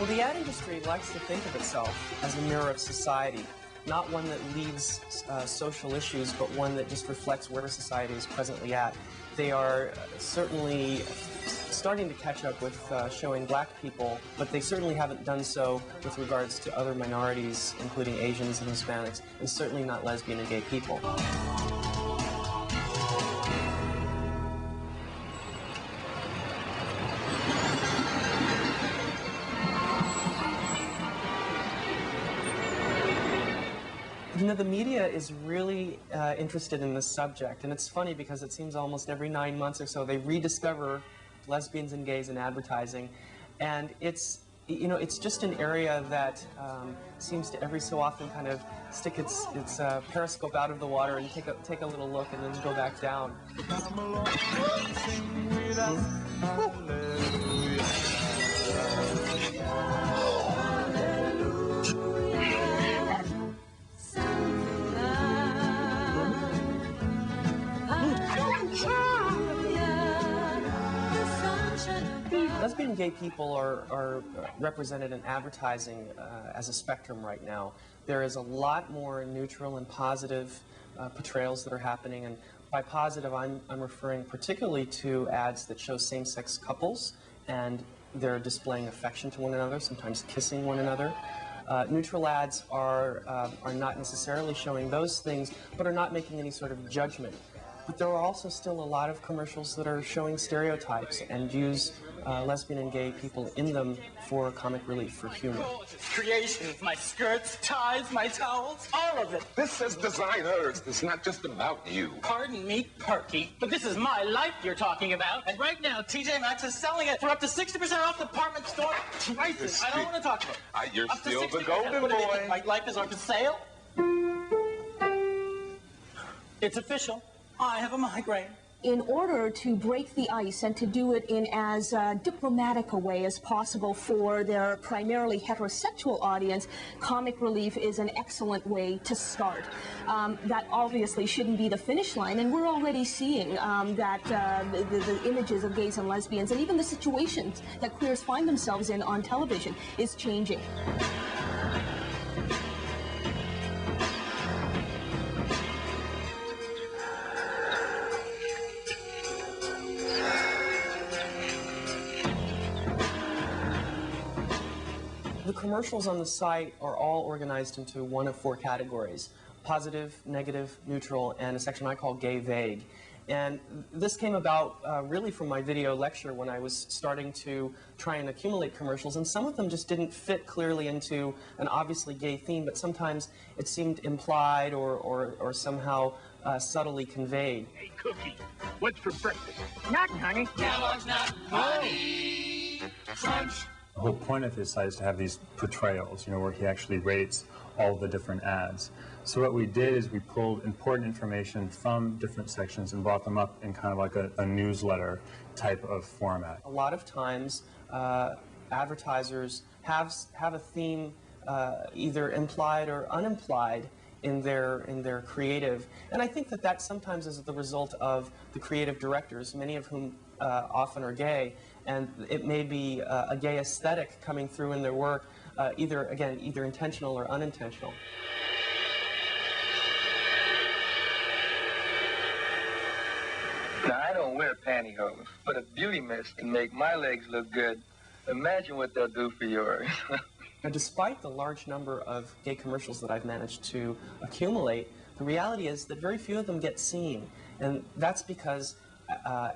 Well, the ad industry likes to think of itself as a mirror of society, not one that leads social issues, but one that just reflects where society is presently at. They are certainly starting to catch up with showing black people, but they certainly haven't done so with regards to other minorities, including Asians and Hispanics, and certainly not lesbian and gay people. You know, the media is really interested in this subject, and it's funny because it seems almost every 9 months or so they rediscover lesbians and gays in advertising, and it's, you know, it's just an area that seems to every so often kind of stick its periscope out of the water and take a little look and then go back down. Lesbian and gay people are represented in advertising as a spectrum right now. There is a lot more neutral and positive portrayals that are happening, and by positive I'm referring particularly to ads that show same-sex couples and they're displaying affection to one another, sometimes kissing one another. Neutral ads are not necessarily showing those things, but are not making any sort of judgment. But there are also still a lot of commercials that are showing stereotypes and use lesbian and gay people in them for comic relief, for humor. Creations, my skirts, ties, my towels, all of it. This says designers. It's not just about you. Pardon me, Perky, but this is my life you're talking about. And right now, TJ Maxx is selling it for up to 60% off department store prices. I don't want to talk about it. You're up still to the golden boy. My life is on sale. It's official. I have a migraine. In order to break the ice and to do it in as diplomatic a way as possible for their primarily heterosexual audience, comic relief is an excellent way to start. That obviously shouldn't be the finish line, and we're already seeing that the images of gays and lesbians and even the situations that queers find themselves in on television is changing. The commercials on the site are all organized into one of 4 categories: positive, negative, neutral, and a section I call gay vague. And this came about really from my video lecture when I was starting to try and accumulate commercials, and some of them just didn't fit clearly into an obviously gay theme, but sometimes it seemed implied or somehow subtly conveyed. Hey, Cookie, what's for breakfast? Nothing, honey. Kellogg's not honey. Crunch. The whole point of his site is to have these portrayals, you know, where he actually rates all the different ads. So what we did is we pulled important information from different sections and brought them up in kind of like a newsletter type of format. A lot of times, advertisers have a theme either implied or unimplied in their creative, and I think that sometimes is the result of the creative directors, many of whom often are gay, and it may be a gay aesthetic coming through in their work, either intentional or unintentional. Now, I don't wear pantyhose, but a beauty mist can make my legs look good. Imagine what they'll do for yours. Now, despite the large number of gay commercials that I've managed to accumulate, the reality is that very few of them get seen, and that's because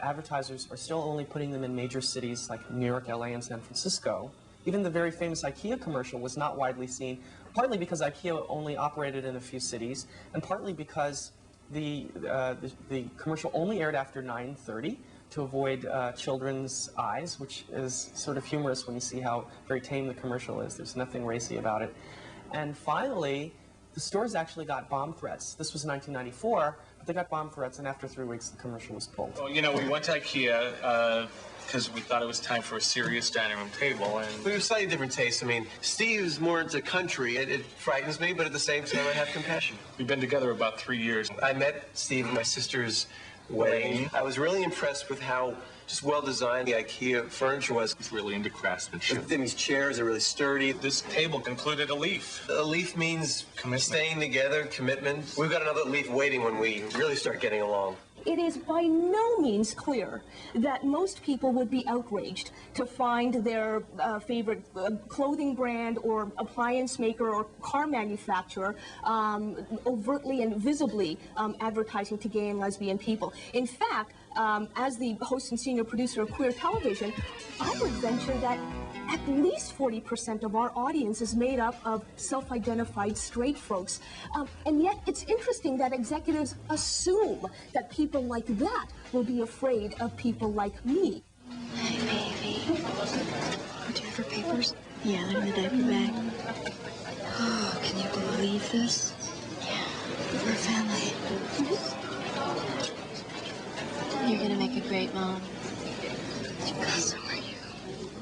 advertisers are still only putting them in major cities like New York, LA, and San Francisco. Even the very famous IKEA commercial was not widely seen, partly because IKEA only operated in a few cities, and partly because the commercial only aired after 9:30 to avoid children's eyes, which is sort of humorous when you see how very tame the commercial is. There's nothing racy about it. And finally, the stores actually got bomb threats. This was 1994, but they got bomb threats, and after 3 weeks, the commercial was pulled. Well, you know, we went to IKEA because we thought it was time for a serious dining room table, and we have slightly different tastes. I mean, Steve's more into country. It frightens me, but at the same time, I have compassion. We've been together about 3 years. I met Steve at my sister's wedding. I was really impressed with how just well designed the IKEA furniture was. He's really into craftsmanship. These chairs are really sturdy. This table included a leaf. A leaf means Commitment. staying together, commitment. We've got another leaf waiting when we really start getting along. It is by no means clear that most people would be outraged to find their favorite clothing brand or appliance maker or car manufacturer overtly and visibly advertising to gay and lesbian people. In fact, as the host and senior producer of Queer Television, I would venture that at least 40% of our audience is made up of self-identified straight folks. And yet it's interesting that executives assume that people like that will be afraid of people like me. Hey, baby. Do you have her papers? Yeah, they're in the diaper bag. Oh, can you believe this? Yeah, we're a family. You're gonna make a great mom. So are you.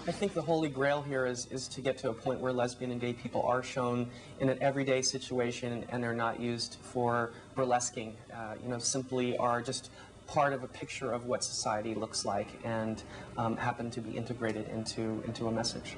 I think the holy grail here is to get to a point where lesbian and gay people are shown in an everyday situation and they're not used for burlesquing, simply are just part of a picture of what society looks like and happen to be integrated into a message.